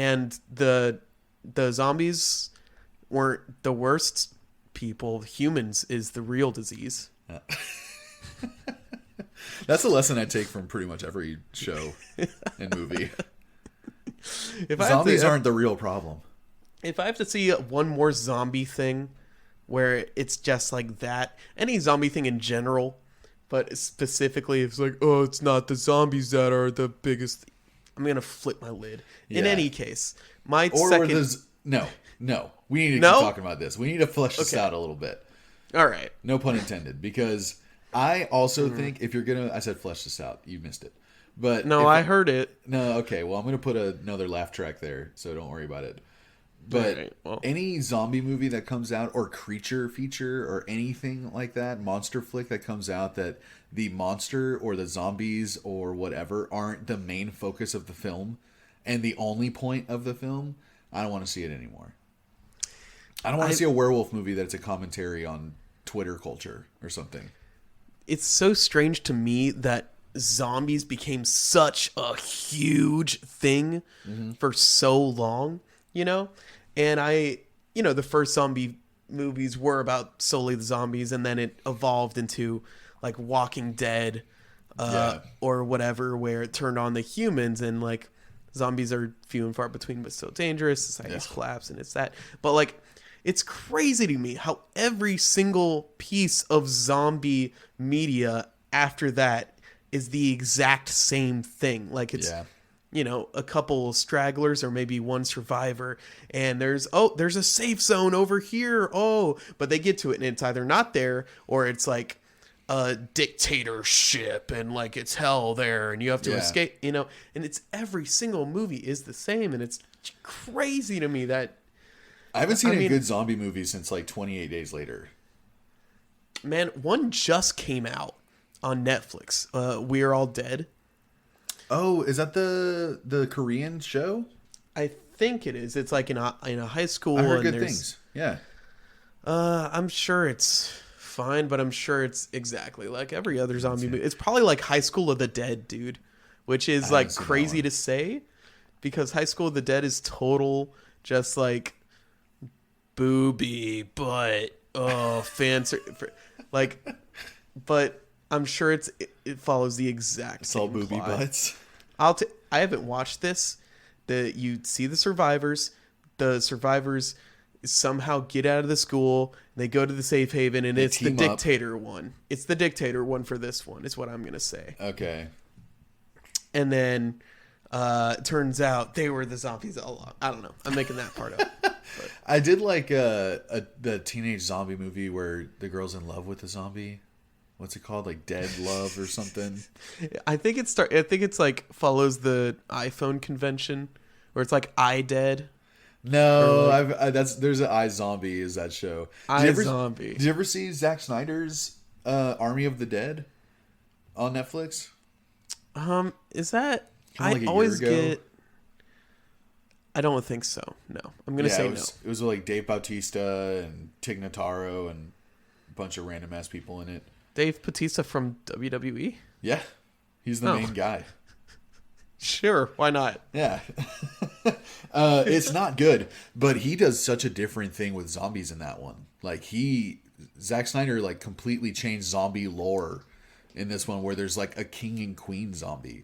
and the zombies weren't the worst people. Humans is the real disease. That's a lesson I take from pretty much every show and movie. Zombies aren't the real problem. If I have to see one more zombie thing where it's just like that, any zombie thing in general, but specifically it's like, oh, it's not the zombies that are the biggest. I'm going to flip my lid. In any case, No. We need to keep talking about this. We need to flesh this out a little bit. All right. No pun intended. Because I also think if you're going to... I said flesh this out. You missed it. But no, I heard it. No, okay. Well, I'm going to put another laugh track there, so don't worry about it. But any zombie movie that comes out, or creature feature, or anything like that, monster flick that comes out, that the monster or the zombies or whatever aren't the main focus of the film and the only point of the film, I don't want to see it anymore. I don't want to see a werewolf movie that's a commentary on Twitter culture or something. It's so strange to me that zombies became such a huge thing for so long, you know? And the first zombie movies were about solely the zombies, and then it evolved into like Walking Dead or whatever, where it turned on the humans, and like zombies are few and far between but still dangerous. Society's collapse, and it's that. But like, it's crazy to me how every single piece of zombie media after that is the exact same thing. Like it's... a couple stragglers or maybe one survivor, and there's a safe zone over here. But they get to it and it's either not there, or it's like a dictatorship and like it's hell there and you have to escape, and it's every single movie is the same, and it's crazy to me that I haven't seen a good zombie movie since like 28 Days Later. Man, one just came out on Netflix. We're All Dead. Oh, is that the Korean show? I think it is. It's like in a high school. I heard good things. Yeah. I'm sure it's fine, but I'm sure it's exactly like every other zombie movie. It's probably like High School of the Dead, dude, which is like crazy to say, because High School of the Dead is total just like booby, but fancy, like, but I'm sure it follows the exact same all booby plot. butts. I haven't watched this. You see the survivors. The survivors somehow get out of the school. They go to the safe haven, and it's the dictator one. It's the dictator one for this one, is what I'm going to say. Okay. And then it turns out they were the zombies all along. I don't know. I'm making that part up. But. I did like the teenage zombie movie where the girl's in love with the zombie. What's it called? Like Dead Love or something? I think it's like follows the iPhone convention where it's like iDead. No, like, there's an iZombie is that show. iZombie. Did you ever see Zack Snyder's Army of the Dead on Netflix? Is that like I always get? I don't think so. No, I'm gonna say no. It was like Dave Bautista and Tig Notaro and a bunch of random ass people in it. Dave Bautista from WWE? Yeah. He's the main guy. Sure, why not? Yeah. It's not good, but he does such a different thing with zombies in that one. Like Zack Snyder like completely changed zombie lore in this one, where there's like a king and queen zombie.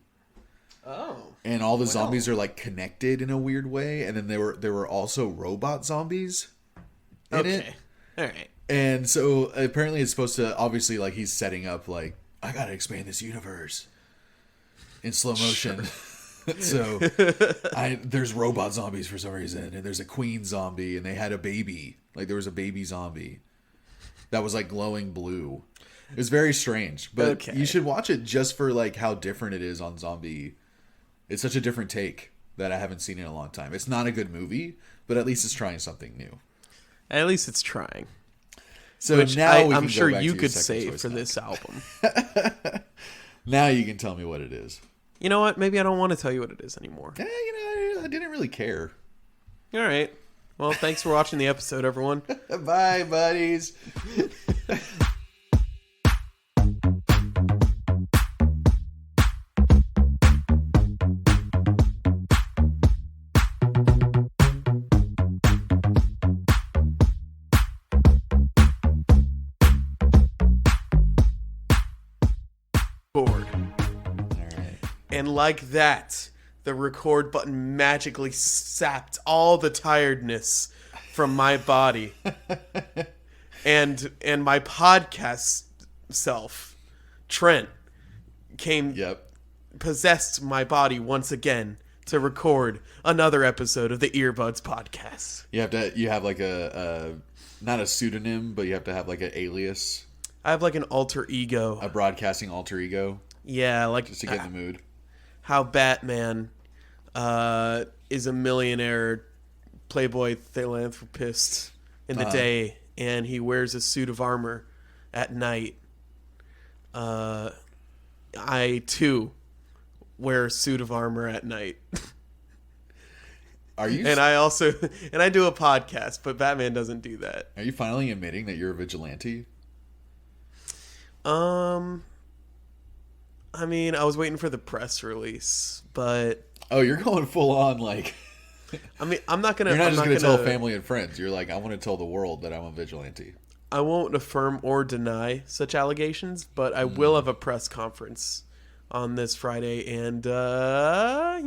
Oh. And all the zombies are like connected in a weird way, and then there were also robot zombies in it. All right. And so apparently it's supposed to, obviously, like, he's setting up, like, I gotta expand this universe in slow motion. Sure. So there's robot zombies for some reason, and there's a queen zombie, and they had a baby. Like, there was a baby zombie that was like glowing blue. It was very strange, but you should watch it just for like how different it is on zombie. It's such a different take that I haven't seen in a long time. It's not a good movie, but at least it's trying something new. At least it's trying. So which now I'm sure you could save for this album. Now you can tell me what it is. You know what? Maybe I don't want to tell you what it is anymore. Yeah, I didn't really care. All right. Well, thanks for watching the episode, everyone. Bye, buddies. And like that, the record button magically sapped all the tiredness from my body. and my podcast self, Trent, possessed my body once again to record another episode of the Earbuds podcast. You have like a not a pseudonym, but you have to have like an alias. I have like an alter ego. A broadcasting alter ego. Yeah, like just to get in the mood. How Batman is a millionaire playboy philanthropist in the day, and he wears a suit of armor at night. I too wear a suit of armor at night. Are you? And I do a podcast, but Batman doesn't do that. Are you finally admitting that you're a vigilante? I mean, I was waiting for the press release, but oh, you're going full on like. I mean, I'm not gonna. You're not I'm just not gonna gonna tell family and friends. You're like, I want to tell the world that I'm a vigilante. I won't affirm or deny such allegations, but I will have a press conference on this Friday, and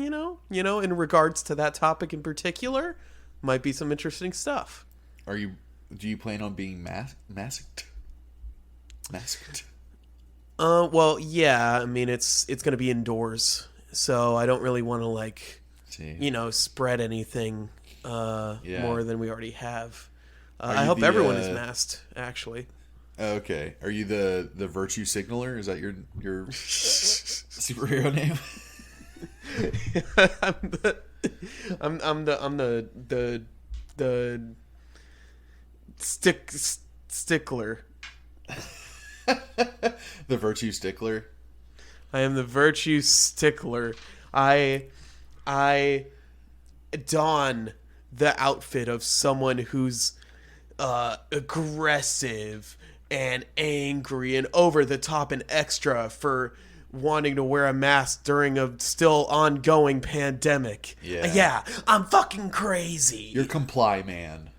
you know, in regards to that topic in particular, might be some interesting stuff. Do you plan on being masked? Masked? Well, yeah. I mean, it's going to be indoors, so I don't really want to spread anything more than we already have. I hope everyone is masked. Actually. Okay. Are you the Virtuis Signaler? Is that your superhero name? I'm the stickler. The Virtue Stickler. I am the Virtue Stickler. I don the outfit of someone who's aggressive and angry and over the top and extra for wanting to wear a mask during a still ongoing pandemic. Yeah, I'm fucking crazy. You're comply man.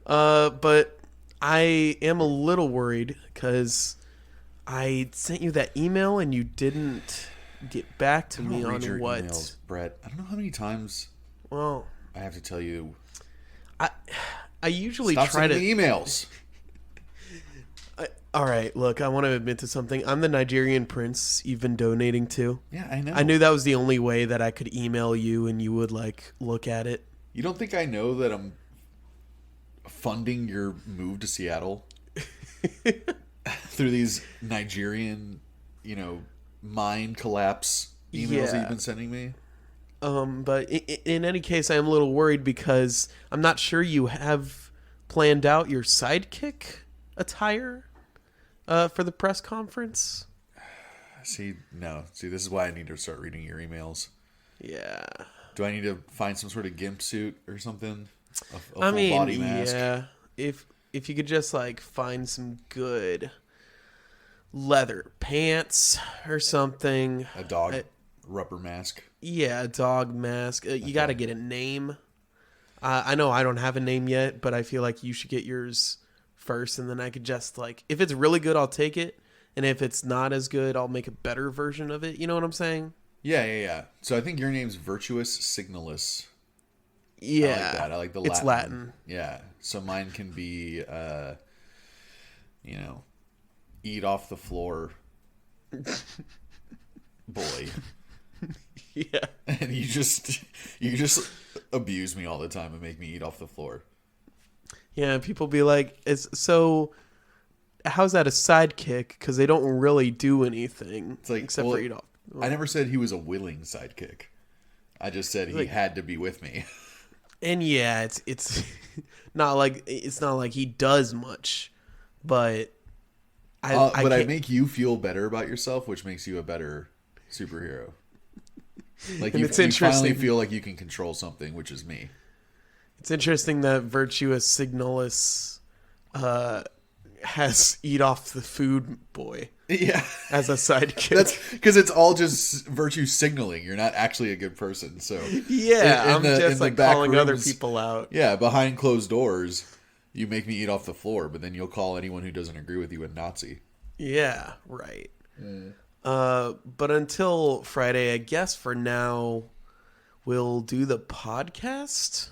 But I am a little worried because I sent you that email and you didn't get back to me on your what emails, Brett. I don't know how many times I have to tell you. I usually Stop try to emails. All right, look, I want to admit to something. I'm the Nigerian prince you've been donating to. Yeah, I know. I knew that was the only way that I could email you and you would look at it. You don't think I know that I'm funding your move to Seattle through these Nigerian, mind collapse emails that you've been sending me? But in any case, I am a little worried because I'm not sure you have planned out your sidekick attire for the press conference. See, this is why I need to start reading your emails. Yeah. Do I need to find some sort of gimp suit or something? A full body mask? Yeah. If you could just find some good leather pants or something. A dog rubber mask. Yeah, a dog mask. You got to get a name. I know I don't have a name yet, but I feel like you should get yours first, and then I could just if it's really good, I'll take it, and if it's not as good, I'll make a better version of it. You know what I'm saying? Yeah. So I think your name's Virtuis Signalus. Yeah, I like that. I like the Latin. It's Latin. Yeah. So mine can be, eat off the floor, boy. Yeah. And you just abuse me all the time and make me eat off the floor. Yeah, people be like, so how's that a sidekick? Because they don't really do anything except for eat off. I never said he was a willing sidekick. I just said he had to be with me. And yeah, it's not like he does much, but I make you feel better about yourself, which makes you a better superhero. You finally feel like you can control something, which is me. It's interesting that Virtuis Signalus has eat off the food boy. Yeah, as a sidekick. That's because it's all just virtue signaling. You're not actually a good person. So yeah, I'm just calling other people out. Yeah, behind closed doors, you make me eat off the floor, but then you'll call anyone who doesn't agree with you a Nazi. Yeah, right. But until Friday, I guess for now, we'll do the podcast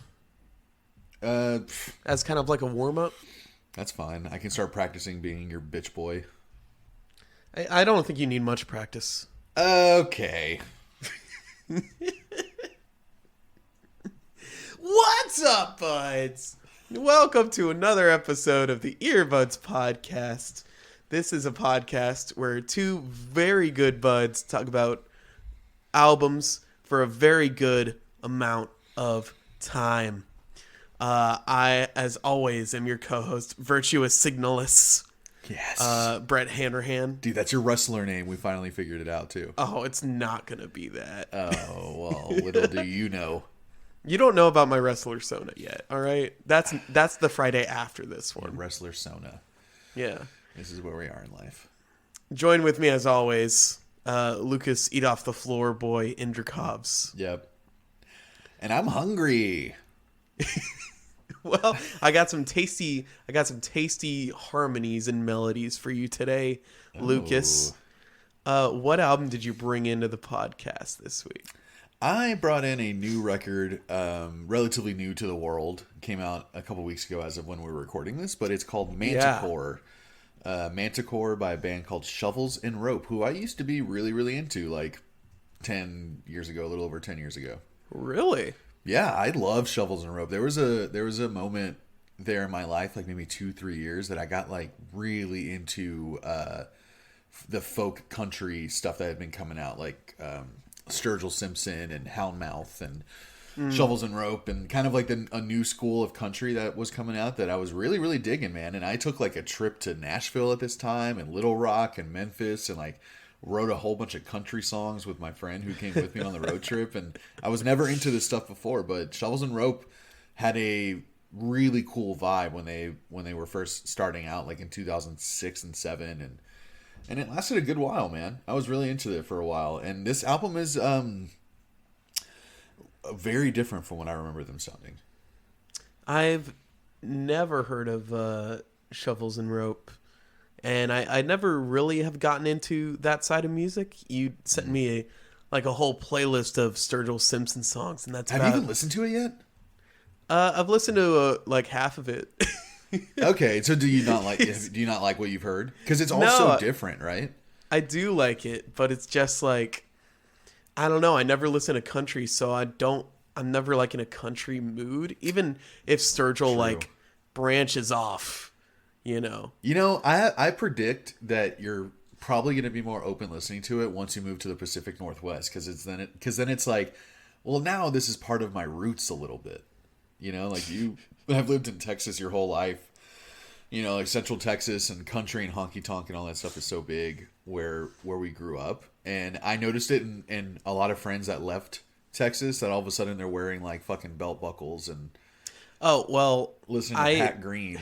as kind of like a warm-up. That's fine. I can start practicing being your bitch boy. I don't think you need much practice. Okay. What's up, buds? Welcome to another episode of the Earbuds Podcast. This is a podcast where two very good buds talk about albums for a very good amount of time. I, as always, am your co-host, Virtuis Signalus. Yes. Brett Handerhan. Dude, that's your wrestler name. We finally figured it out, too. Oh, it's not going to be that. Oh, well, little do you know. You don't know about my wrestler Sona yet, all right? That's the Friday after this one. Yeah, wrestler Sona. Yeah. This is where we are in life. Join with me, as always, Lucas Eat Off the Floor boy, Indra. Yep. And I'm hungry. Well, I got some tasty harmonies and melodies for you today, Lucas. What album did you bring into the podcast this week? I brought in a new record, relatively new to the world. Came out a couple weeks ago as of when we're recording this, but it's called Manticore. Manticore by a band called Shovels and Rope, who I used to be really, really into like 10 years ago, a little over 10 years ago. Really? Yeah, I love Shovels and Rope. There was a moment there in my life, like maybe 2-3 years, that I got like really into the folk country stuff that had been coming out, like Sturgill Simpson and Houndmouth and Shovels and Rope, and kind of like a new school of country that was coming out that I was really, really digging, man. And I took like a trip to Nashville at this time, and Little Rock and Memphis, and like wrote a whole bunch of country songs with my friend who came with me on the road trip. And I was never into this stuff before, but Shovels and Rope had a really cool vibe when they were first starting out, like in 2006 and 7, and it lasted a good while, man. I was really into it for a while, and this album is very different from what I remember them sounding. I've never heard of Shovels and Rope, and I never really have gotten into that side of music. You sent me a whole playlist of Sturgill Simpson songs, and that's Have you even listened to it yet? I've listened to like half of it. Okay, so do you not like what you've heard? Because it's all so different, right? I do like it, but it's just like, I don't know. I never listen to country, so I'm never like in a country mood. Even if Sturgill like branches off, you know. I predict that you're probably going to be more open listening to it once you move to the Pacific Northwest, because then it's like, well, now this is part of my roots a little bit. Like you have lived in Texas your whole life. Like Central Texas and country and honky tonk and all that stuff is so big where we grew up. And I noticed it in a lot of friends that left Texas, that all of a sudden they're wearing like fucking belt buckles and listening to Pat Green.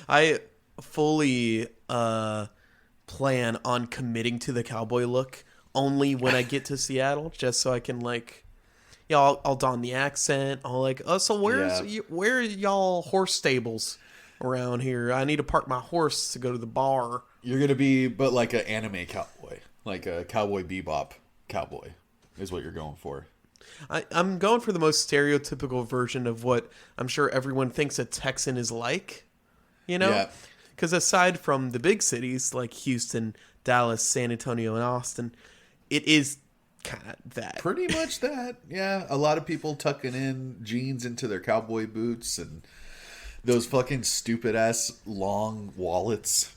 I fully plan on committing to the cowboy look only when I get to Seattle, just so I can like, I'll don the accent. I'll like, so where are y'all horse stables around here? I need to park my horse to go to the bar. You're gonna be, but like an anime cowboy, like a Cowboy Bebop cowboy, is what you're going for. I'm going for the most stereotypical version of what I'm sure everyone thinks a Texan is like. Because aside from the big cities like Houston, Dallas, San Antonio, and Austin, it is kind of that. Pretty much that. Yeah, a lot of people tucking in jeans into their cowboy boots and those fucking stupid ass long wallets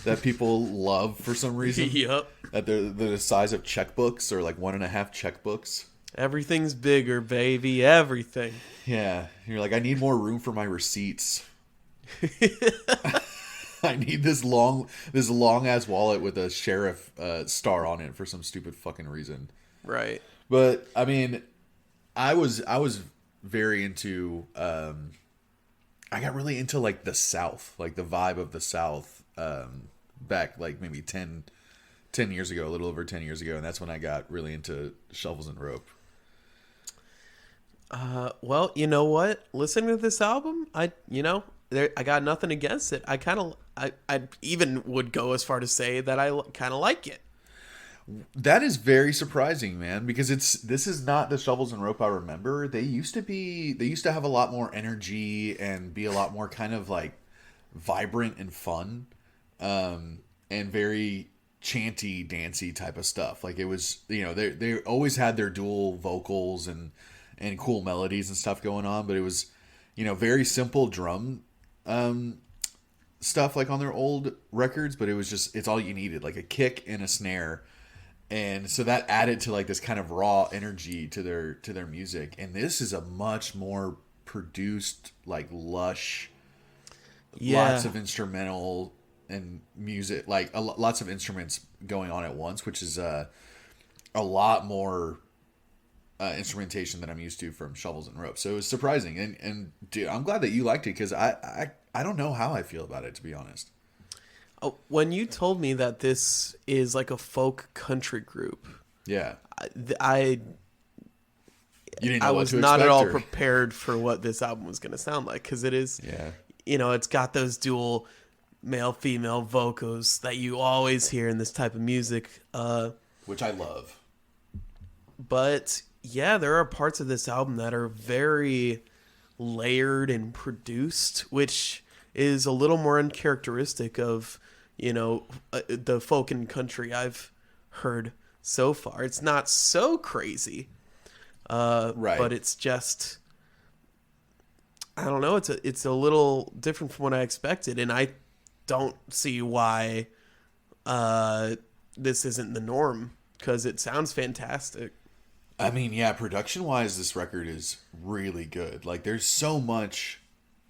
that people love for some reason. Yep. That they're the size of checkbooks, or like 1.5 checkbooks. Everything's bigger, baby. Everything. Yeah. You're like, I need more room for my receipts. I need this long ass wallet with a sheriff star on it for some stupid fucking reason. Right. But I mean, I was very into. I got really into like the South, like the vibe of the South, back like maybe 10 years ago, a little over 10 years ago, and that's when I got really into Shovels and Rope. Well, you know what? Listening to this album, I got nothing against it. I even would go as far to say that I kind of like it. That is very surprising, man, because this is not the Shovels and Rope I remember. They used to have a lot more energy and be a lot more kind of like vibrant and fun, and very chanty, dancey type of stuff. Like it was, they always had their dual vocals and cool melodies and stuff going on, but it was, very simple drum stuff like on their old records, but it's all you needed, like a kick and a snare. And so that added to like this kind of raw energy to their music. And this is a much more produced, like lush, lots of instrumental and music, like lots of instruments going on at once, which is a lot more instrumentation than I'm used to from Shovels and Ropes. So it was surprising. And dude, I'm glad that you liked it, because I don't know how I feel about it, to be honest. Oh, when you told me that this is like a folk country group, yeah, I was not at all prepared for what this album was going to sound like, because it is, it's got those dual male-female vocals that you always hear in this type of music, which I love. But yeah, there are parts of this album that are very layered and produced, which is a little more uncharacteristic of the folk and country I've heard so far. It's not so crazy, right? But it's just, I don't know. It's a little different from what I expected, and I don't see why this isn't the norm, because it sounds fantastic. I mean, yeah, production wise, this record is really good. Like, there's so much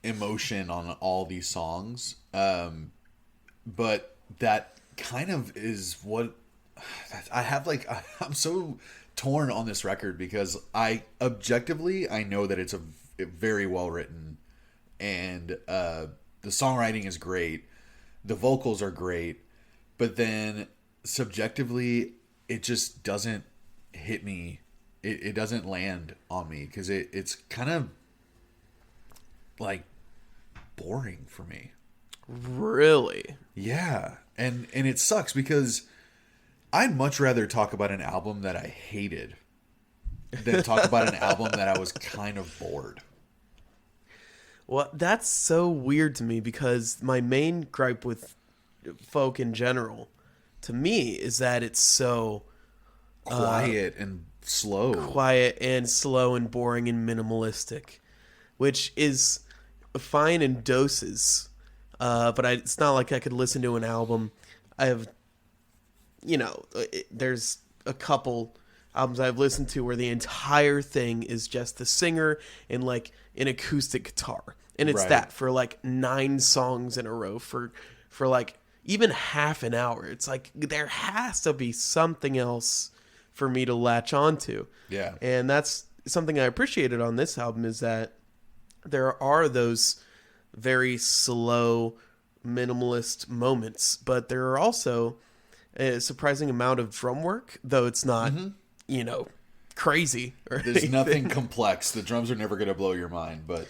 emotion on all these songs. But that kind of is what I have. Like, I'm so torn on this record, because I know that it's a very well written, and the songwriting is great, the vocals are great, but then subjectively it just doesn't hit me. It doesn't land on me, because it's kind of like boring for me. Really? Yeah. And it sucks, because I'd much rather talk about an album that I hated than talk about an album that I was kind of bored. Well, that's so weird to me, because my main gripe with folk in general, to me, is that it's so quiet and slow. Quiet and slow and boring and minimalistic, which is fine in doses. But it's not like I could listen to an album. I have, there's a couple albums I've listened to where the entire thing is just the singer and like an acoustic guitar. And it's that for like 9 songs in a row for like even half an hour. It's like there has to be something else for me to latch onto. Yeah. And that's something I appreciated on this album, is that there are those very slow, minimalist moments, but there are also a surprising amount of drum work, though it's not, crazy. There's nothing complex. The drums are never going to blow your mind, but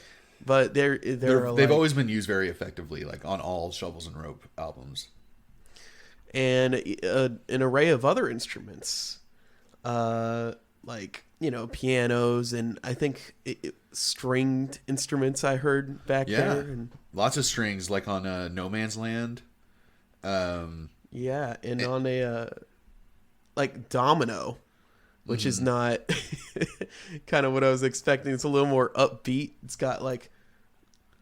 they've always been used very effectively, like on all Shovels and Rope albums. And an array of other instruments, like pianos, and I think stringed instruments I heard back there. And lots of strings, like on No Man's Land. And on a like Domino, which is not kind of what I was expecting. It's a little more upbeat. It's got like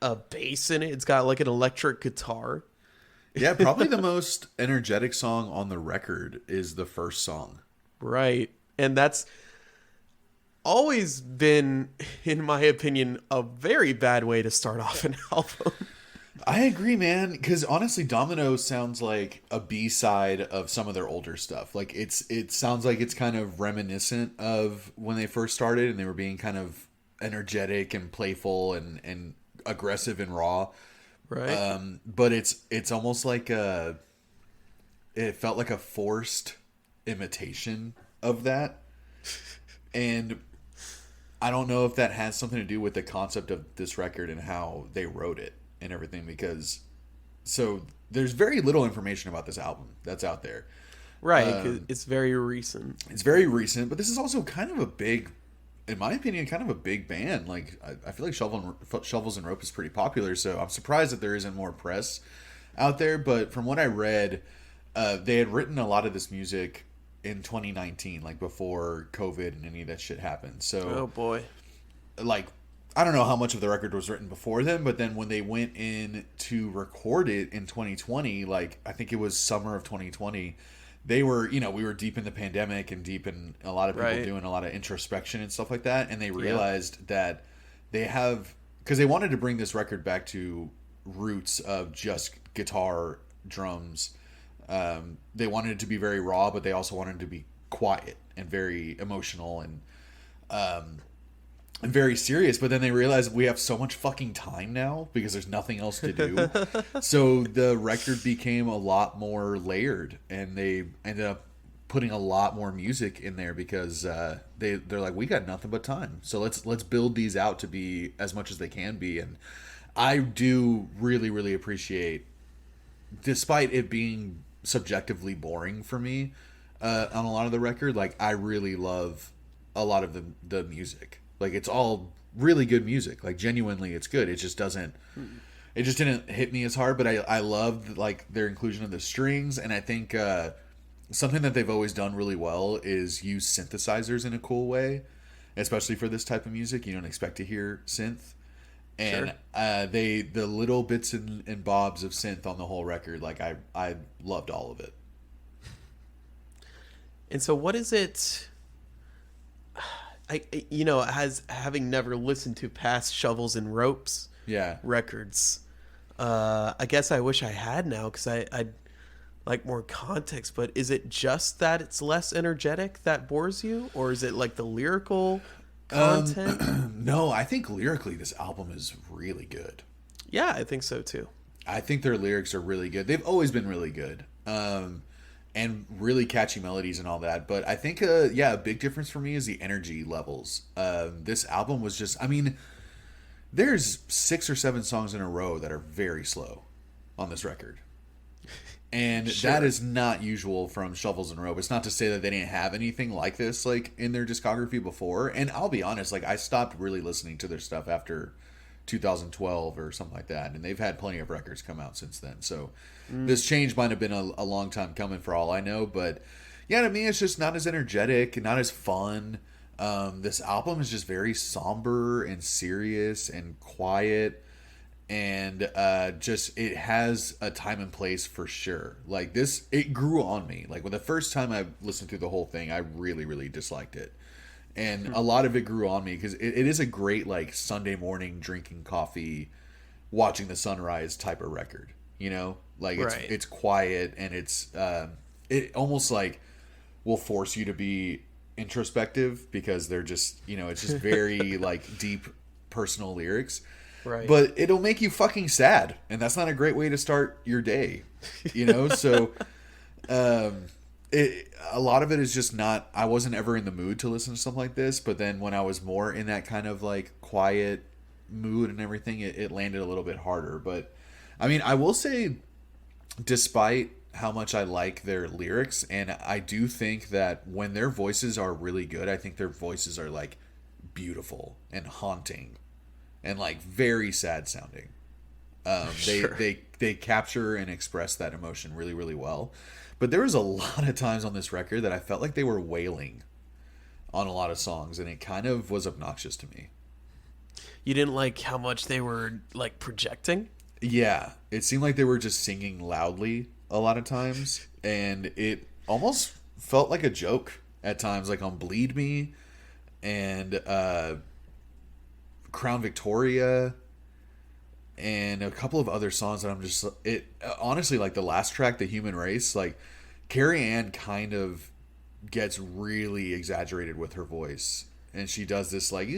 a bass in it. It's got like an electric guitar. Yeah, probably the most energetic song on the record is the first song. Right. And that's always been, in my opinion, a very bad way to start off an album. I agree, man, because honestly, Domino sounds like a B-side of some of their older stuff. Like it sounds like it's kind of reminiscent of when they first started and they were being kind of energetic and playful and aggressive and raw. Right. But it's almost like it felt like a forced imitation of that. And I don't know if that has something to do with the concept of this record and how they wrote it. and everything, because so there's very little information about this album that's out there. Right, 'cause it's very recent. It's very recent, but this is also kind of a big, in my opinion, kind of a big band. Like I feel like Shovels and Rope is pretty popular, so I'm surprised that there isn't more press out there. But from what I read, they had written a lot of this music in 2019, like before COVID and any of that shit happened. So, Oh boy. like, I don't know how much of the record was written before then, but then when they went in to record it in 2020, like I think it was summer of 2020, they were, you know, we were deep in the pandemic and deep in a lot of people Right. doing a lot of introspection and stuff like that, and they realized that they have, because they wanted to bring this record back to roots of just guitar, drums. They wanted it to be very raw, but they also wanted it to be quiet and very emotional and very serious. But then they realized we have so much fucking time now because there's nothing else to do. So the record became a lot more layered, and they ended up putting a lot more music in there because they're like, we got nothing but time, so let's build these out to be as much as they can be. And I do really appreciate, despite it being subjectively boring for me on a lot of the record, like I really love a lot of the music. Like it's all really good music. Like genuinely, it's good. It just doesn't. It just didn't hit me as hard. But I loved like their inclusion of the strings, and I think something that they've always done really well is use synthesizers in a cool way, especially for this type of music. You don't expect to hear synth, and the little bits and bobs of synth on the whole record, like I loved all of it. And so what is it, you know, as having never listened to past Shovels and Ropes Yeah. records, I guess I wish I had now because I'd like more context. But is it just that it's less energetic that bores you, or is it like the lyrical content? No, I think lyrically this album is really good. Yeah, I think so too. I think their lyrics are really good. They've always been really good. And really catchy melodies and all that. But I think, a big difference for me is the energy levels. This album was just, I mean, there's 6 or 7 songs in a row that are very slow on this record. And that is not usual from Shovels and Rope. It's not to say that they didn't have anything like this, like, in their discography before. And I'll be honest, like, I stopped really listening to their stuff after 2012 or something like that. And they've had plenty of records come out since then. So this change might have been a long time coming for all I know. But yeah, to me, it's just not as energetic, not as fun. This album is just very somber and serious and quiet. And just, it has a time and place for sure. Like this, it grew on me. Like when the first time I listened through the whole thing, I really disliked it. And a lot of it grew on me because it is a great like Sunday morning drinking coffee, watching the sunrise type of record. You know, like it's quiet and it almost like will force you to be introspective because they're just, you know, it's just very like deep personal lyrics. Right. But it'll make you fucking sad, and that's not a great way to start your day. You know, so a lot of it is just not, I wasn't ever in the mood to listen to something like this, but then when I was more in that kind of like quiet mood and everything, it landed a little bit harder. But I mean, I will say, despite how much I like their lyrics, and I do think that when their voices are really good, I think their voices are like beautiful and haunting and like very sad sounding. They capture and express that emotion really well. But there was a lot of times on this record that I felt like they were wailing on a lot of songs, and it kind of was obnoxious to me. You didn't like how much they were like projecting? Yeah, it seemed like they were just singing loudly a lot of times, and it almost felt like a joke at times, like on Bleed Me and Crown Victoria and a couple of other songs that I'm just, it honestly, like the last track, The Human Race, like Carrie Ann kind of gets really exaggerated with her voice, and she does this like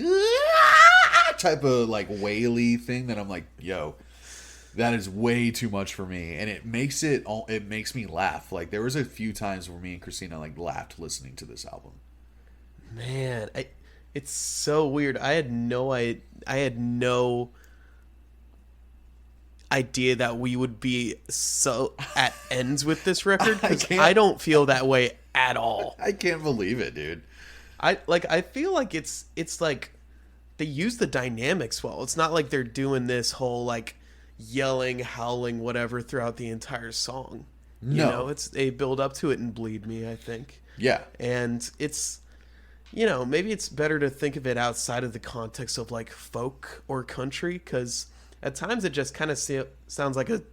type of like waily thing that I'm like, yo, that is way too much for me, and it makes me laugh. Like there was a few times where me and Christina like laughed listening to this album. Man, it's so weird. I had no idea that we would be so at ends with this record, because can't- I don't feel that way at all. I can't believe it, dude. I feel like it's like they use the dynamics well. It's not like they're doing this whole like yelling, howling, whatever throughout the entire song. No. You know, they build up to it and Bleed Me, I think. Yeah. And it's, you know, maybe it's better to think of it outside of the context of like folk or country, because at times it just kind of sounds like a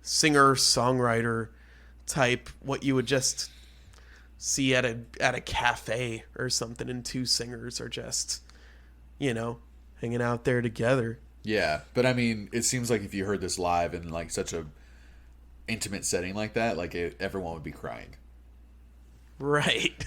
singer-songwriter type, what you would just see at a cafe or something, and two singers are just, you know, hanging out there together. Yeah, but I mean, it seems like if you heard this live in like such a intimate setting like that, like everyone would be crying. Right.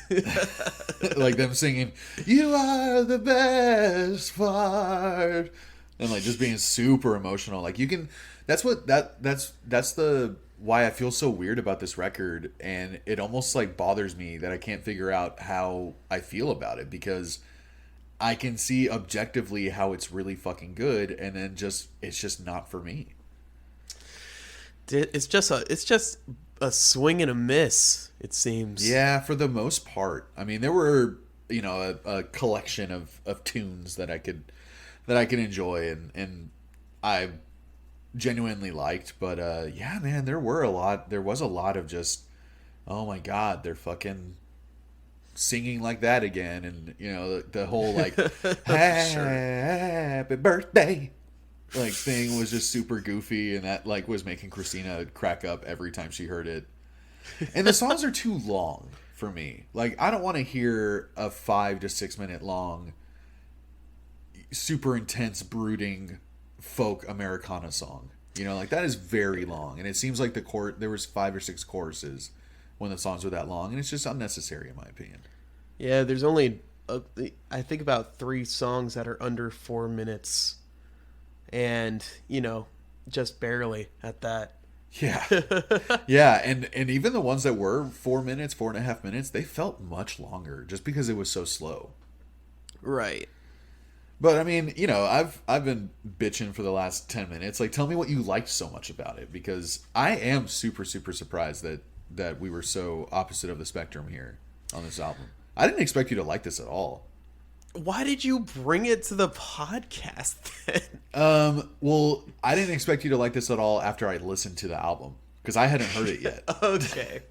Like them singing, "You are the best part," and like just being super emotional. Like you can, that's the why I feel so weird about this record, and it almost like bothers me that I can't figure out how I feel about it, because I can see objectively how it's really fucking good, and then it's just not for me. It's just a swing and a miss, it seems. Yeah, for the most part. I mean, there were, you know, a collection of tunes that I could enjoy and I genuinely liked, but yeah, man, there was a lot of just, oh my god, they're fucking singing like that again, and you know, the whole like happy birthday like thing was just super goofy, and that like was making Christina crack up every time she heard it. And the songs are too long for me. Like, I don't want to hear a 5 to 6 minute long super intense brooding folk Americana song. You know, like that is very long, and it seems like there was 5 or 6 choruses when the songs were that long, and it's just unnecessary in my opinion. Yeah, there's only I think about 3 songs that are under 4 minutes, and you know, just barely at that. Yeah. Yeah, and even the ones that were 4 minutes, 4.5 minutes, they felt much longer just because it was so slow. Right. But I mean, you know, I've been bitching for the last 10 minutes. Like, tell me what you liked so much about it, because I am super, super surprised that we were so opposite of the spectrum here on this album. I didn't expect you to like this at all. Why did you bring it to the podcast then? Well, I didn't expect you to like this at all after I listened to the album, because I hadn't heard it yet. Okay.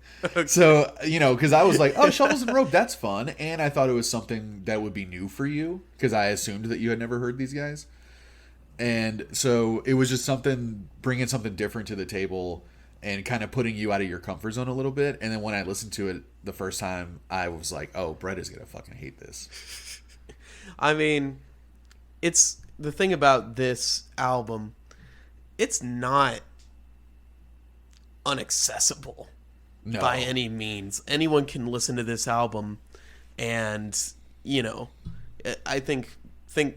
So, you know, because I was like, oh, Shovels and Rope, that's fun. And I thought it was something that would be new for you, because I assumed that you had never heard these guys. And so it was just bringing something different to the table and kind of putting you out of your comfort zone a little bit. And then when I listened to it the first time, I was like, oh, Brett is going to fucking hate this. I mean, it's the thing about this album, it's not inaccessible. No. By any means. Anyone can listen to this album and, you know, I think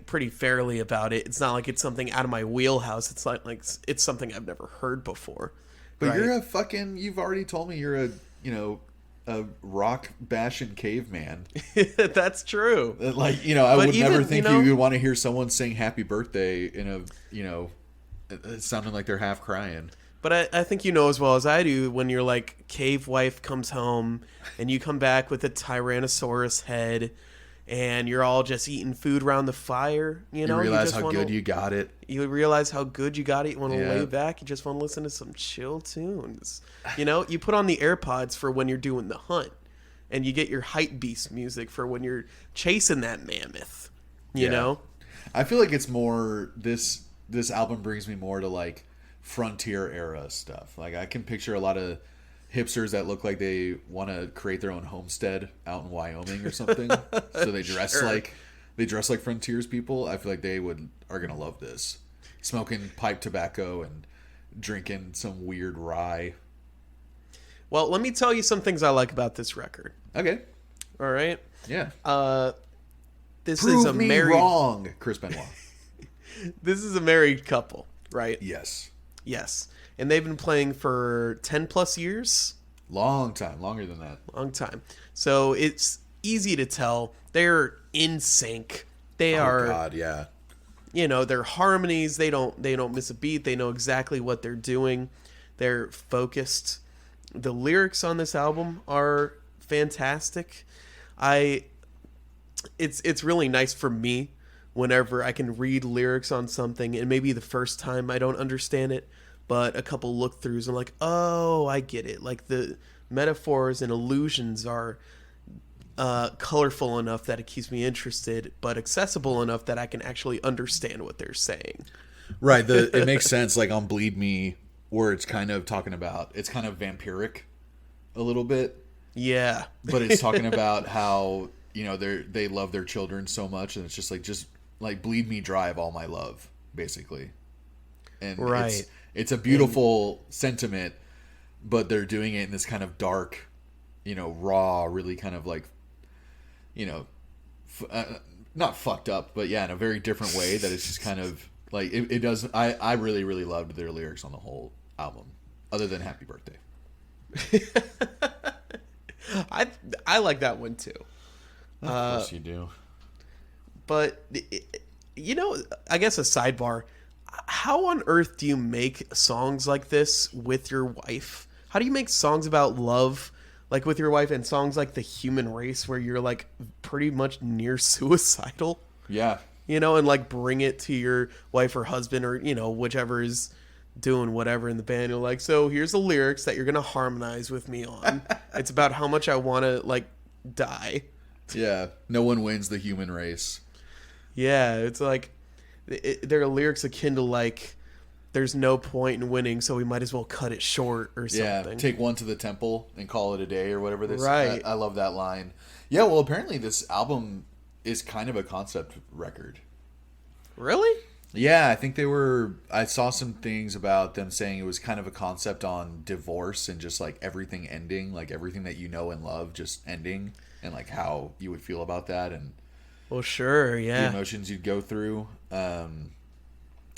pretty fairly about it. It's not like it's something out of my wheelhouse. It's not like it's something I've never heard before. But right? you've already told me you're a rock bashing caveman. That's true. Like, you know, I would never think you know, you would want to hear someone sing Happy Birthday in a, you know, it sounding like they're half crying. But I think you know as well as I do, when your like cave wife comes home and you come back with a Tyrannosaurus head and you're all just eating food around the fire, you know, you realize how good you got it. You realize how good you got it. You want to Yeah. lay back. You just want to listen to some chill tunes. You know, you put on the AirPods for when you're doing the hunt, and you get your hype beast music for when you're chasing that mammoth. You know, I feel like it's more this album brings me more to like frontier era stuff. Like, I can picture a lot of hipsters that look like they want to create their own homestead out in Wyoming or something. So they dress like frontiers people. I feel like they are gonna love this, smoking pipe tobacco and drinking some weird rye. Well, let me tell you some things I like about this record. Okay. All right. Yeah. This Prove is a me married wrong, Chris Benoit. This is a married couple, right? Yes. Yes. And they've been playing for 10 plus years. Long time, longer than that. Long time. So it's easy to tell they're in sync. They are. Oh God, yeah. their harmonies, they don't miss a beat. They know exactly what they're doing. They're focused. The lyrics on this album are fantastic. It's really nice for me whenever I can read lyrics on something and maybe the first time I don't understand it, but a couple look throughs I'm like, oh, I get it. Like the metaphors and allusions are colorful enough that it keeps me interested, but accessible enough that I can actually understand what they're saying. Right. It makes sense. Like on Bleed Me, where it's kind of talking about, it's kind of vampiric a little bit. Yeah. But it's talking about how, they love their children so much, and it's just like bleed me dry of all my love, basically. And right. It's a beautiful sentiment, but they're doing it in this kind of dark, raw, really kind of like, not fucked up, but yeah, in a very different way that it's just kind of like, it does. I really, really loved their lyrics on the whole album, other than Happy Birthday. I like that one too. Of course you do. But, I guess a sidebar. How on earth do you make songs like this with your wife? How do you make songs about love, like with your wife, and songs like The Human Race, where you're like pretty much near suicidal? Yeah. And like bring it to your wife or husband or, whichever is doing whatever in the band. You're like, so here's the lyrics that you're going to harmonize with me on. It's about how much I want to like die. Yeah. No one wins the human race. Yeah. It's like, there are lyrics akin to like, there's no point in winning, so we might as well cut it short or something. Yeah, take one to the temple and call it a day or whatever they say. Right. I love that line. Yeah, well, apparently this album is kind of a concept record. Really? Yeah, I think I saw some things about them saying it was kind of a concept on divorce and just like everything ending, like everything that you know and love just ending, and like how you would feel about that, and well, sure, yeah, the emotions you'd go through. And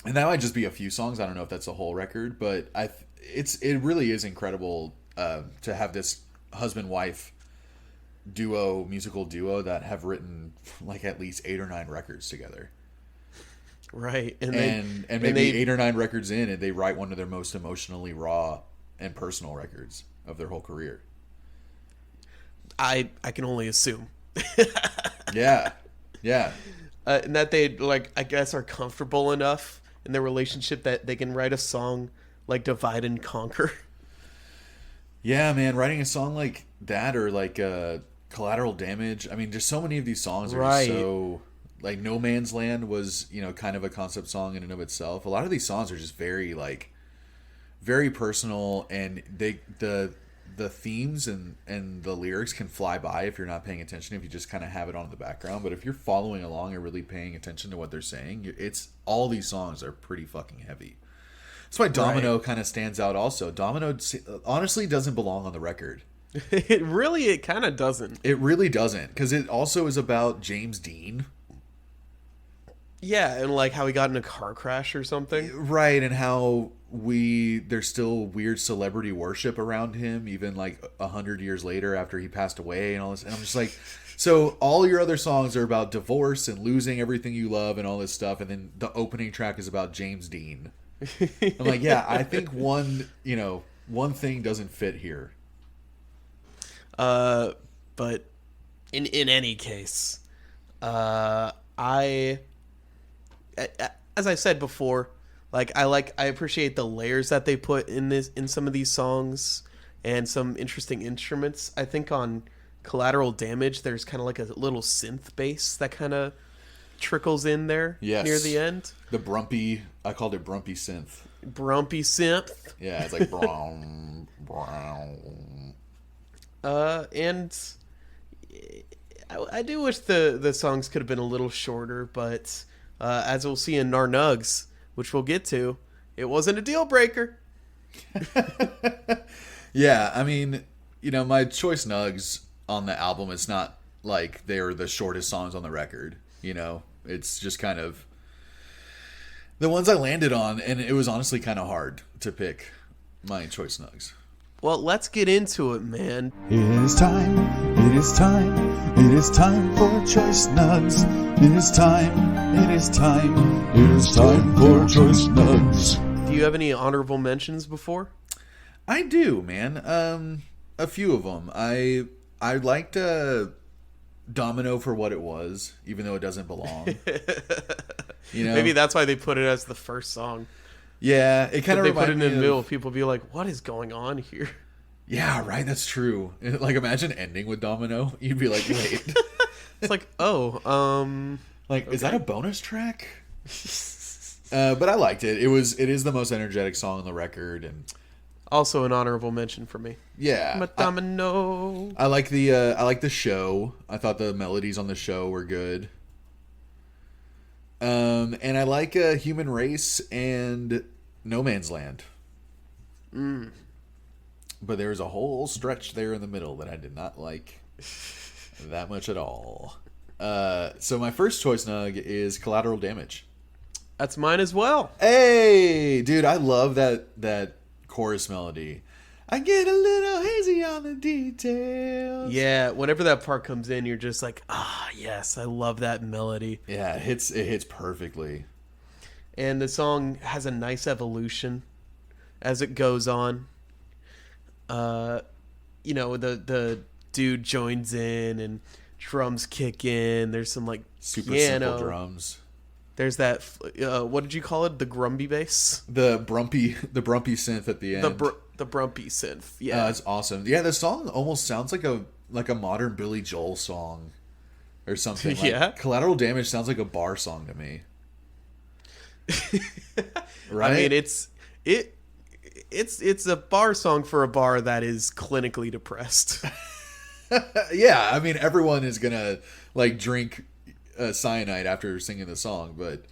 that might just be a few songs. I don't know if that's a whole record, but it really is incredible to have this husband-wife musical duo that have written like at least 8 or 9 records together. Right, and maybe 8 or 9 records in, and they write one of their most emotionally raw and personal records of their whole career. I can only assume. Yeah. And that they like, I guess, are comfortable enough in their relationship that they can write a song like Divide and Conquer. Yeah, man, writing a song like that, or like Collateral Damage. I mean, just so many of these songs are right. So like No Man's Land was, kind of a concept song in and of itself. A lot of these songs are just very like very personal, and the themes and the lyrics can fly by if you're not paying attention, if you just kind of have it on in the background. But if you're following along and really paying attention to what they're saying, it's all these songs are pretty fucking heavy. That's why Domino kind of stands out also. Domino honestly doesn't belong on the record. It kind of doesn't. It really doesn't, because it also is about James Dean. Yeah, and like how he got in a car crash or something. Right, and how there's still weird celebrity worship around him, even like 100 years later after he passed away and all this. And I'm just like, so all your other songs are about divorce and losing everything you love and all this stuff, and then the opening track is about James Dean. I'm like, yeah, I think one thing doesn't fit here. But in any case, as I said before, I appreciate the layers that they put in some of these songs and some interesting instruments. I think on Collateral Damage, there's kind of like a little synth bass that kind of trickles in there near the end. The brumpy, I called it brumpy synth. Brumpy synth. Yeah, it's like brown, brown. And I do wish the songs could have been a little shorter, but as we'll see in Narnugs, which we'll get to, it wasn't a deal breaker. Yeah, I mean, my choice nugs on the album, it's not like they're the shortest songs on the record. It's just kind of the ones I landed on, and it was honestly kind of hard to pick my choice nugs. Well, let's get into it, man. It is time for Choice Nugs. It is time. It is time. It is time for Choice Nugs. Do you have any honorable mentions before? I do, man. A few of them. I liked Domino for what it was, even though it doesn't belong. You know, maybe that's why they put it as the first song. Yeah, it kind of. If they put it in the middle, people be like, "What is going on here?" Yeah, right. That's true. Like, imagine ending with Domino. You'd be like, "Wait." It's like, oh, like, okay. Is that a bonus track? But I liked it. It is the most energetic song on the record, and also an honorable mention for me. Yeah, Domino. I like the show. I thought the melodies on the show were good. And I like Human Race and No Man's Land. But there was a whole stretch there in the middle that I did not like that much at all. So my first choice nug is Collateral Damage. That's mine as well. Hey, dude, I love that chorus melody. I get a little hazy on the details. Yeah, whenever that part comes in, you're just like, yes, I love that melody. Yeah, it hits perfectly. And the song has a nice evolution as it goes on. You know, the dude joins in and drums kick in. There's some like super piano. Simple drums. There's that. What did you call it? The grumpy bass. The brumpy synth at the end. The brumpy synth. Yeah, it's awesome. Yeah, the song almost sounds like a modern Billy Joel song or something. Like, yeah, Collateral Damage sounds like a bar song to me. Right? I mean, it's a bar song for a bar that is clinically depressed. Yeah, I mean, everyone is gonna like drink cyanide after singing the song, but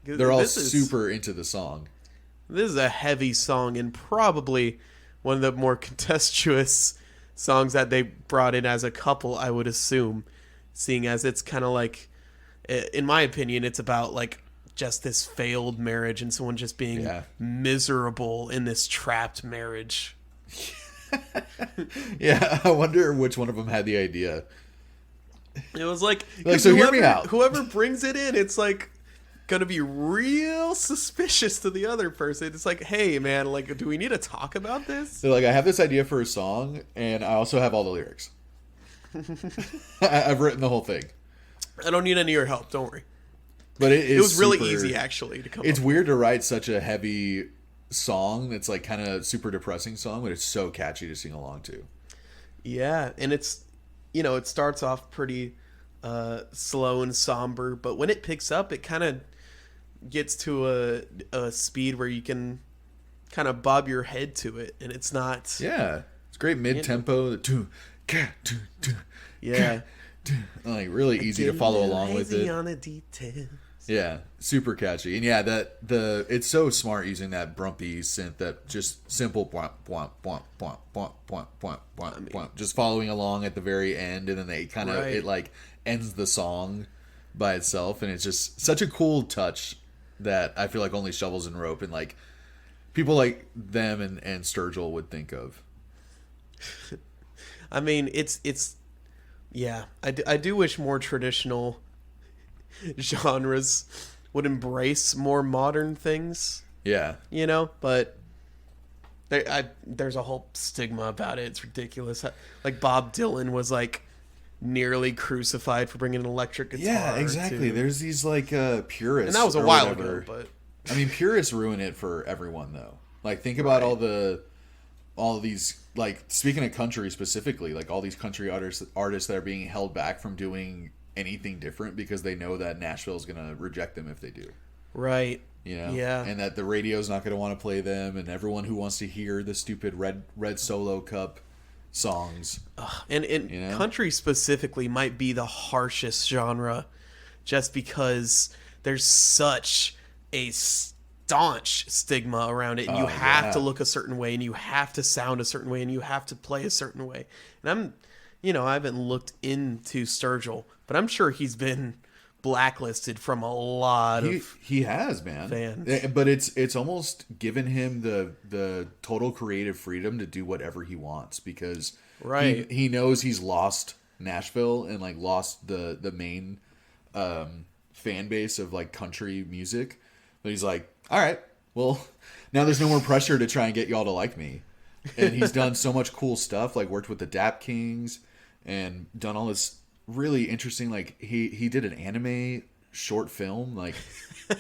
they're all super into the song. This is a heavy song and probably one of the more contentious songs that they brought in as a couple, I would assume, seeing as it's kind of like, in my opinion, it's about like just this failed marriage and someone just being miserable in this trapped marriage. Yeah, I wonder which one of them had the idea. It was like so hear me out. Whoever brings it in, it's like gonna be real suspicious to the other person. It's like, hey man, like, do we need to talk about this? They're like, I have this idea for a song, and I also have all the lyrics. I've written the whole thing. I don't need any of your help. Don't worry. But it was really easy actually to come. It's weird to write such a heavy song that's like kind of super depressing song, but it's so catchy to sing along to. Yeah, and it's, you know, it starts off pretty slow and somber, but when it picks up, it kind of gets to a speed where you can kind of bob your head to it, and it's not. Yeah, it's great mid-tempo. Yeah, like really easy to follow along with it. On the details. Yeah, super catchy, and yeah, it's so smart using that brumpy synth, that just simple just following along at the very end, and then they kind of it like ends the song by itself, and it's just such a cool touch that I feel like only Shovels and Rope and like people like them and Sturgill would think of. I mean, it's yeah, I do wish more traditional genres would embrace more modern things. Yeah. You know, but there's a whole stigma about it. It's ridiculous. Like Bob Dylan was like nearly crucified for bringing an electric guitar. Yeah, exactly. There's these like purists. And that was a while ago, but I mean, purists ruin it for everyone though. Like think about all these, like, speaking of country specifically, like all these country artists that are being held back from doing anything different because they know that Nashville's gonna reject them if they do. Right. You know? Yeah. And that the radio's not gonna want to play them, and everyone who wants to hear the stupid Red Solo Cup songs. And you know? Country specifically might be the harshest genre just because there's such a staunch stigma around it, and you have to look a certain way, and you have to sound a certain way, and you have to play a certain way. And I haven't looked into Sturgill, but I'm sure he's been blacklisted from a lot of he has, man, fans. But it's almost given him the total creative freedom to do whatever he wants, because he knows he's lost Nashville and like lost the main fan base of like country music. But he's like, all right, well, now there's no more pressure to try and get y'all to like me. And he's done so much cool stuff, like worked with the Dap Kings and done all this really interesting, like he did an anime short film like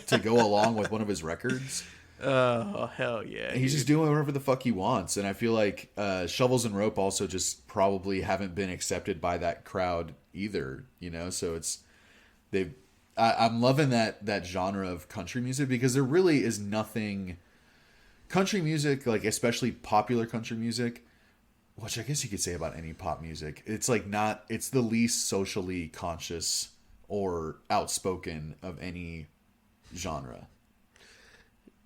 to go along with one of his records. Oh, hell yeah. And he's just doing whatever the fuck he wants. And I feel like Shovels and Rope also just probably haven't been accepted by that crowd either, you know? So I'm loving that genre of country music, because there really is nothing country music, like especially popular country music, which I guess you could say about any pop music. It's like it's the least socially conscious or outspoken of any genre.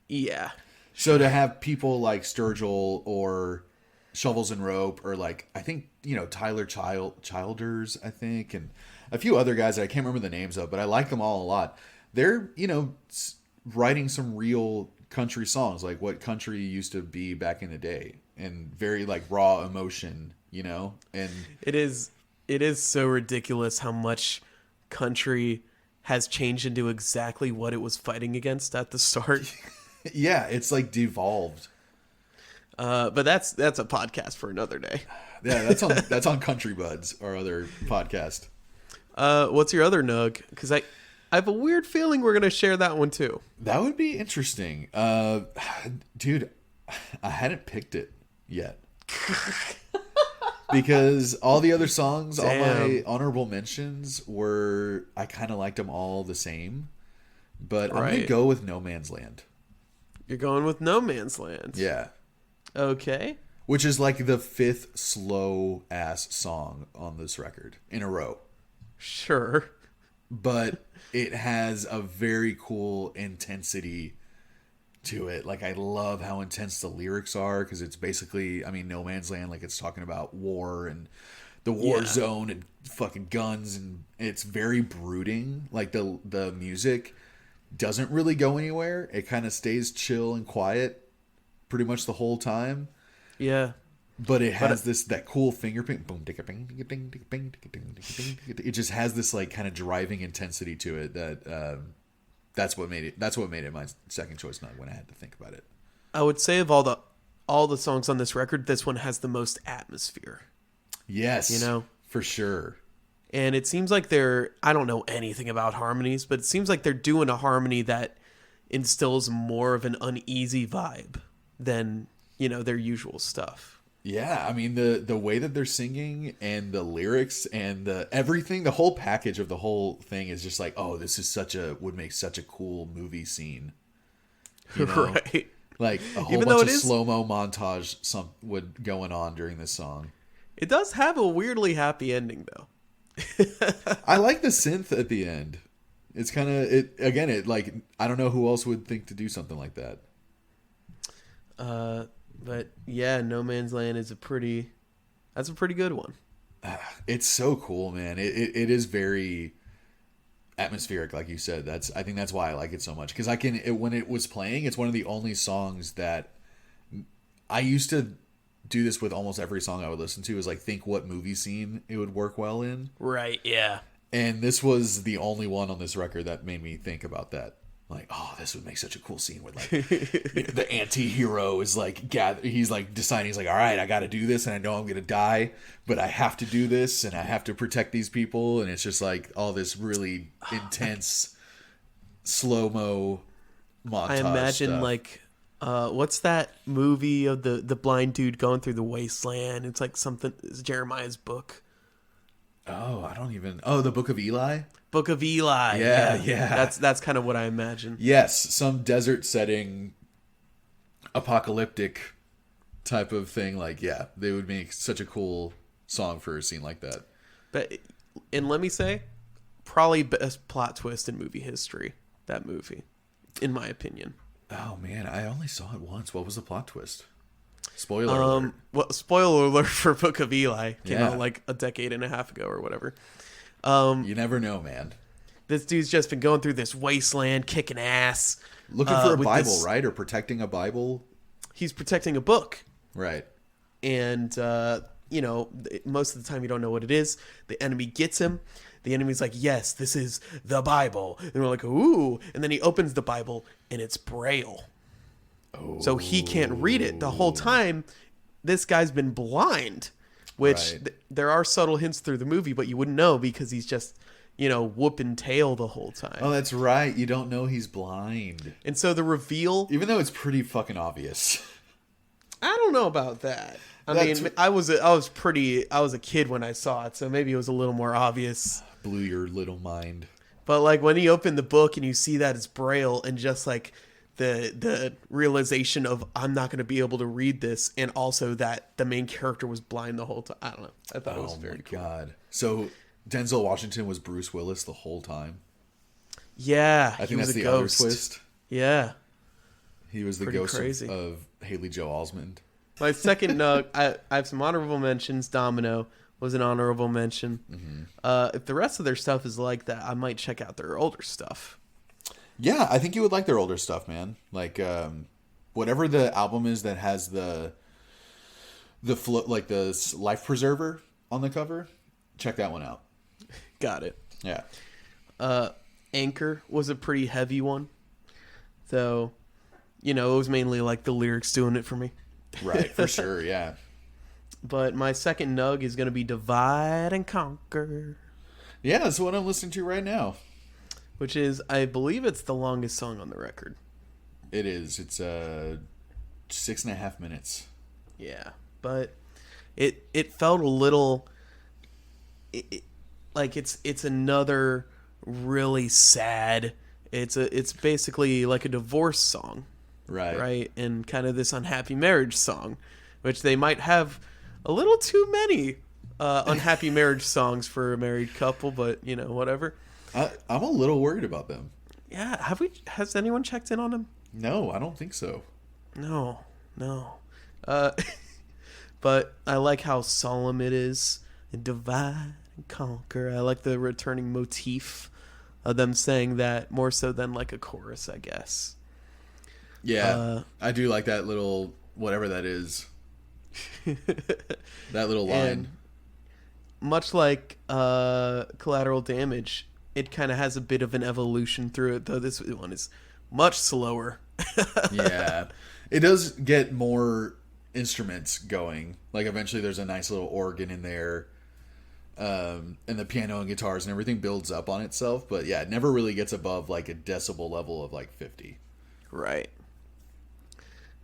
Yeah. So to have people like Sturgill or Shovels and Rope, or like, I think, you know, Tyler Childers, I think, and a few other guys that I can't remember the names of, but I like them all a lot. They're, you know, writing some real country songs, like what country used to be back in the day, and very like raw emotion, you know? And it is so ridiculous how much country has changed into exactly what it was fighting against at the start. Yeah, it's like devolved. But that's a podcast for another day. Yeah, that's on Country Buds, our other podcast. What's your other nug? Because I have a weird feeling we're gonna share that one too. That would be interesting. Dude, I hadn't picked it yet. Because all the other songs, all my honorable mentions were, I kind of liked them all the same. But I'm going to go with No Man's Land. You're going with No Man's Land. Yeah. Okay. Which is like the 5th slow-ass song on this record in a row. Sure. But it has a very cool intensity to it. Like, I love how intense the lyrics are, because it's basically, I mean, No Man's Land, like it's talking about war and the war zone and fucking guns, and it's very brooding. Like the music doesn't really go anywhere. It kind of stays chill and quiet pretty much the whole time. Yeah. But it has that cool finger ping, boom, ding, ding, ding, ding, ding, ding. It just has this like kind of driving intensity to it that that's what made it my second choice, not when I had to think about it. I would say of all the songs on this record, this one has the most atmosphere. Yes. You know? For sure. And it seems like I don't know anything about harmonies, but it seems like they're doing a harmony that instills more of an uneasy vibe than, you know, their usual stuff. Yeah, I mean the way that they're singing and the lyrics and everything, the whole package of the whole thing is just like, oh, this is would make such a cool movie scene. You know? Right. Like a whole bunch of slow-mo montage going on during this song. It does have a weirdly happy ending though. I like the synth at the end. It's kind of it like, I don't know who else would think to do something like that. But yeah, No Man's Land is a pretty good one. It's so cool, man. It is very atmospheric, like you said. I think that's why I like it so much, because when it was playing, it's one of the only songs that I used to do this with almost every song I would listen to, is like think what movie scene it would work well in. Right, yeah. And this was the only one on this record that made me think about that. Like, oh, this would make such a cool scene where like the anti-hero is like he's like deciding, he's like, all right, I got to do this, and I know I'm going to die, but I have to do this, and I have to protect these people. And it's just like all this really intense slow-mo montage. I imagine stuff. Like, what's that movie of the blind dude going through the wasteland? It's like it's Jeremiah's book. Oh, I don't even. Oh, the Book of Eli? Book of Eli. Yeah. That's kind of what I imagine. Yes, some desert setting, apocalyptic type of thing. Like, yeah, they would make such a cool song for a scene like that. And let me say, probably best plot twist in movie history, that movie, in my opinion. Oh, man, I only saw it once. What was the plot twist? Spoiler alert. Well, spoiler alert for Book of Eli. Came out like a decade and a half ago or whatever. You never know, man. This dude's just been going through this wasteland, kicking ass. Looking for a Bible, right? Or protecting a Bible? He's protecting a book. Right. And, most of the time you don't know what it is. The enemy gets him. The enemy's like, yes, this is the Bible. And we're like, ooh. And then he opens the Bible, and it's Braille. Oh. So he can't read it. The whole time, this guy's been blind. Which there are subtle hints through the movie, but you wouldn't know because he's just, whooping tail the whole time. Oh, that's right. You don't know he's blind. And so the reveal... Even though it's pretty fucking obvious. I don't know about that. I was a kid when I saw it, so maybe it was a little more obvious. Blew your little mind. But like when he opened the book and you see that it's Braille and just like the realization of I'm not going to be able to read this, and also that the main character was blind the whole time. I don't know. I thought it was very cool. Oh my god. So Denzel Washington was Bruce Willis the whole time? Yeah. I think that's the other twist. Yeah. He was the ghost of Haley Joel Osment. My second nug, I have some honorable mentions. Domino was an honorable mention. Mm-hmm. If the rest of their stuff is like that, I might check out their older stuff. Yeah, I think you would like their older stuff, man. Like whatever the album is that has the life preserver on the cover, check that one out. Got it. Yeah. Anchor was a pretty heavy one. So, it was mainly like the lyrics doing it for me. Right, for sure, yeah. But my second nug is going to be Divide and Conquer. Yeah, that's what I'm listening to right now. Which is, I believe it's the longest song on the record. It is. It's 6.5 minutes. Yeah, but it felt a little... like it's another really sad... It's basically like a divorce song. Right? And kind of this unhappy marriage song, which they might have a little too many unhappy marriage songs for a married couple, but whatever. I'm a little worried about them. Yeah, has anyone checked in on them? No, I don't think so. No. But I like how solemn it is. And divide and conquer. I like the returning motif of them saying that more so than like a chorus, I guess. Yeah, I do like that little, whatever that is. That little line. And much like Collateral Damage, it kind of has a bit of an evolution through it, though this one is much slower. Yeah. It does get more instruments going. Like, eventually there's a nice little organ in there. And the piano and guitars and everything builds up on itself. But, yeah, it never really gets above, like, a decibel level of, like, 50. Right.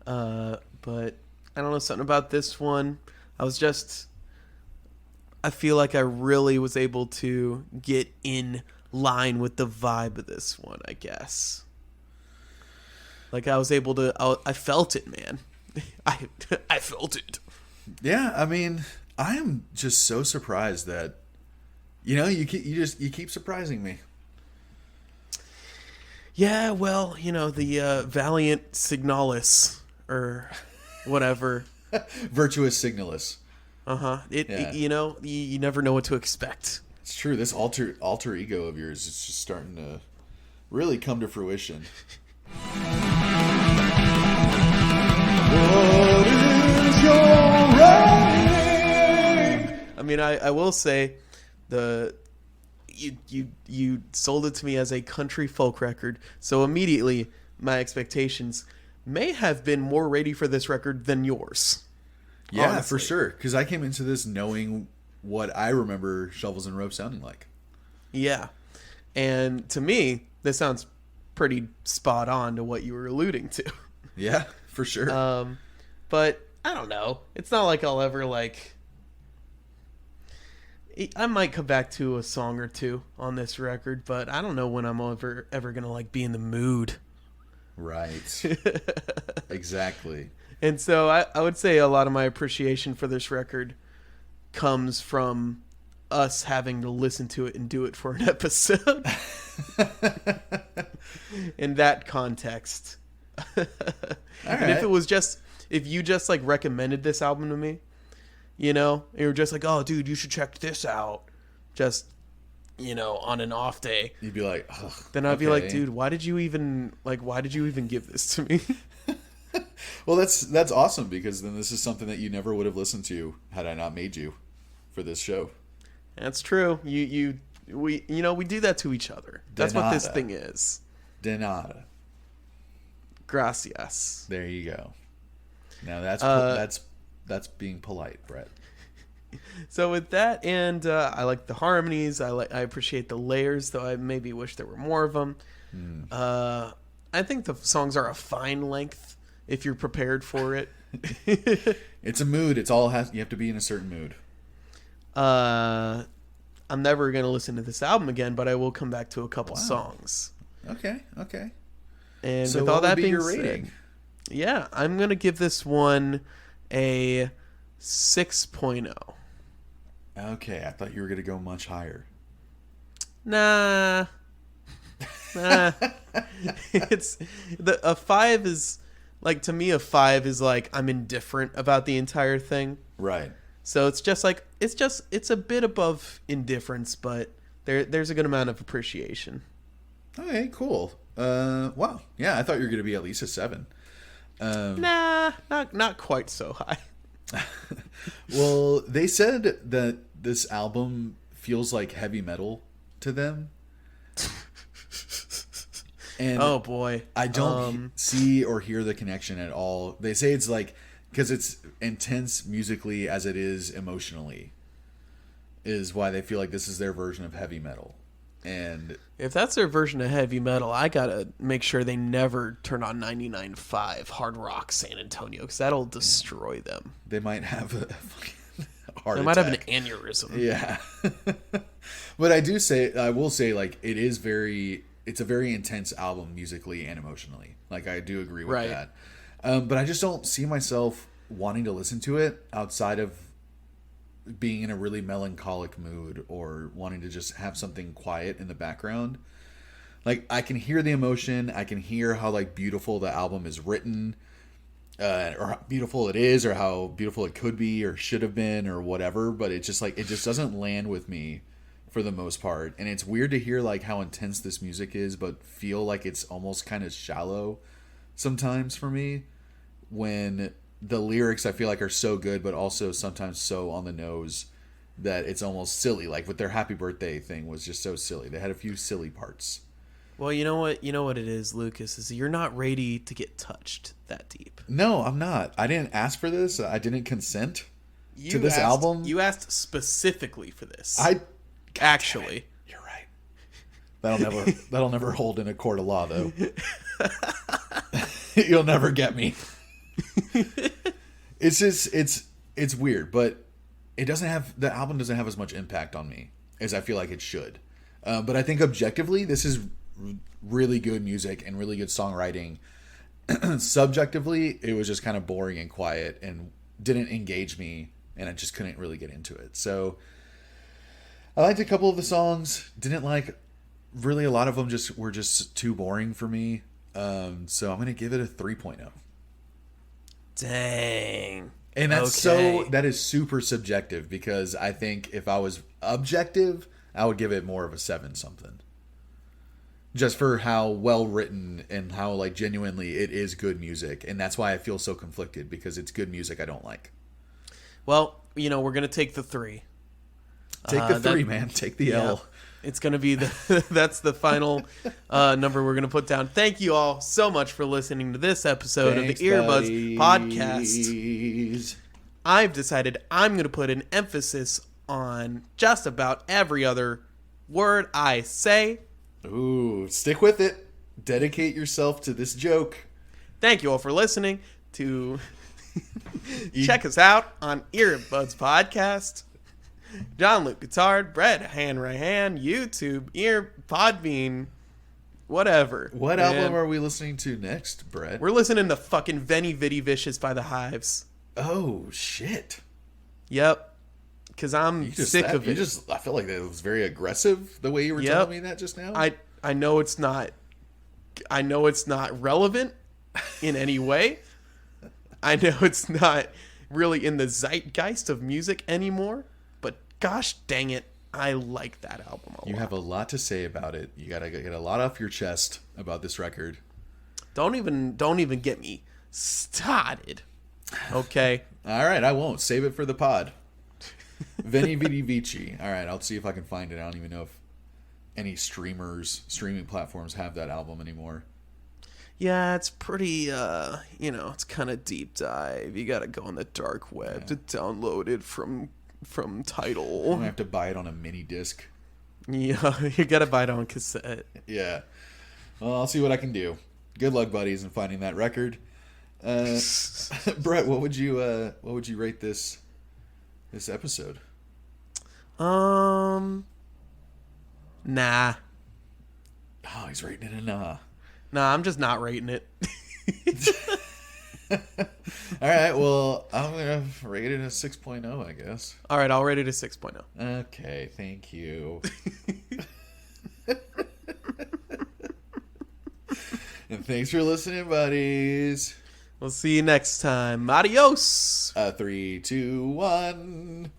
But I don't know, something about this one. I feel like I really was able to get in line with the vibe of this one, I guess. Like I was able to, I felt it, man. I felt it. Yeah, I mean, I am just so surprised that, you keep surprising me. Yeah, well, the Valiant Signalus or whatever. Virtuis Signalus. You never know what to expect. It's true. This alter ego of yours is just starting to really come to fruition. What is your name? I mean, I will say, you sold it to me as a country folk record, so immediately my expectations may have been more ready for this record than yours. Yeah, honestly. For sure. Because I came into this knowing what I remember Shovels and Ropes sounding like. Yeah. And to me, this sounds pretty spot on to what you were alluding to. Yeah, for sure. But I don't know. It's not like I'll ever I might come back to a song or two on this record, but I don't know when I'm ever going to be in the mood. Right. Exactly. And so I would say a lot of my appreciation for this record comes from us having to listen to it and do it for an episode. In that context. All and right. if you just recommended this album to me, you were just like, oh, dude, you should check this out. Just, on an off day. You'd be like, then I'd be like, dude, why did you even give this to me? Well, that's awesome, because then this is something that you never would have listened to had I not made you for this show. That's true. We do that to each other. That's what this thing is. De nada. Gracias. There you go. Now that's being polite, Brett. So with that, and I like the harmonies. I appreciate the layers, though I maybe wish there were more of them. I think the songs are a fine length if you're prepared for it. It's a mood. You have to be in a certain mood. I'm never gonna listen to this album again, but I will come back to a couple songs. Okay. And so with all that being your rating? said, yeah, I'm gonna give this one a 6.0. Okay, I thought you were gonna go much higher. Nah. It's a 5 is like, to me, a 5 is like I'm indifferent about the entire thing. Right. So it's just like it's a bit above indifference, but there's a good amount of appreciation. Okay, cool. Wow. Yeah, I thought you were gonna be at least a 7. Nah, not quite so high. Well, they said that this album feels like heavy metal to them. And oh boy, I don't see or hear the connection at all. They say it's like, because it's intense musically as it is emotionally, is why they feel like this is their version of heavy metal. And if that's their version of heavy metal, I gotta make sure they never turn on 99.5 Hard Rock San Antonio, because that'll destroy them. They might have a fucking heart They attack. might have an aneurysm. Yeah. But I will say, like, it's a very intense album musically and emotionally. Like, I do agree with that. But I just don't see myself wanting to listen to it outside of being in a really melancholic mood or wanting to just have something quiet in the background. Like, I can hear the emotion. I can hear how, like, beautiful the album is written, or how beautiful it is, or how beautiful it could be or should have been or whatever. But it just doesn't land with me for the most part. And it's weird to hear, like, how intense this music is, but feel like it's almost kind of shallow sometimes for me, when the lyrics I feel like are so good, but also sometimes so on the nose that it's almost silly. Like with their happy birthday thing was just so silly. They had a few silly parts. Well, you know what it is, Lucas, is you're not ready to get touched that deep. No, I'm not. I didn't ask for this. I didn't consent to this album. You asked specifically for this. Actually, you're right. That'll never hold in a court of law, though. You'll never get me. It's just it's weird, but the album doesn't have as much impact on me as I feel like it should. But I think objectively, this is really good music and really good songwriting. Subjectively, it was just kind of boring and quiet and didn't engage me, and I just couldn't really get into it. So I liked a couple of the songs. Didn't like really a lot of them. Were just too boring for me. So I'm gonna give it a 3.0. Dang. And that is super subjective, because I think if I was objective, I would give it more of a 7 something. Just for how well written and how, like, genuinely it is good music. And that's why I feel so conflicted, because it's good music I don't like. Well, we're going to take the 3. Take the 3, man. Take the L. It's going to be that's the final number we're going to put down. Thank you all so much for listening to this episode of the Earbuds Podcast. I've decided I'm going to put an emphasis on just about every other word I say. Ooh, stick with it. Dedicate yourself to this joke. Thank you all for listening to check us out on Earbuds Podcast. John Luke Guitard, Brett Hanrahan, YouTube, Podbean, whatever. What album are we listening to next, Brett? We're listening to fucking Veni Vidi Vicious by the Hives. Oh, shit. Yep. Because I'm sick of it. I feel like that was very aggressive, the way you were telling me that just now. I know it's not. I know it's not relevant in any way. I know it's not really in the zeitgeist of music anymore. But gosh dang it, I like that album a lot. You have a lot to say about it. You gotta get a lot off your chest about this record. Don't even get me started. Okay. All right, I won't. Save it for the pod. Veni Vidi Vici. All right, I'll see if I can find it. I don't even know if any streaming platforms have that album anymore. Yeah, it's pretty, it's kind of deep dive. You gotta go on the dark web to download it from Tidal. I have to buy it on a mini disc. Yeah, you gotta buy it on cassette. Yeah. Well, I'll see what I can do. Good luck, buddies, in finding that record. Brett, what would you rate this episode? Nah. Oh, he's rating it a nah. Nah, I'm just not rating it. All right, well, I'm going to rate it a 6.0, I guess. All right, I'll rate it a 6.0. Okay, thank you. And thanks for listening, buddies. We'll see you next time. Adios. 3, 2, 1.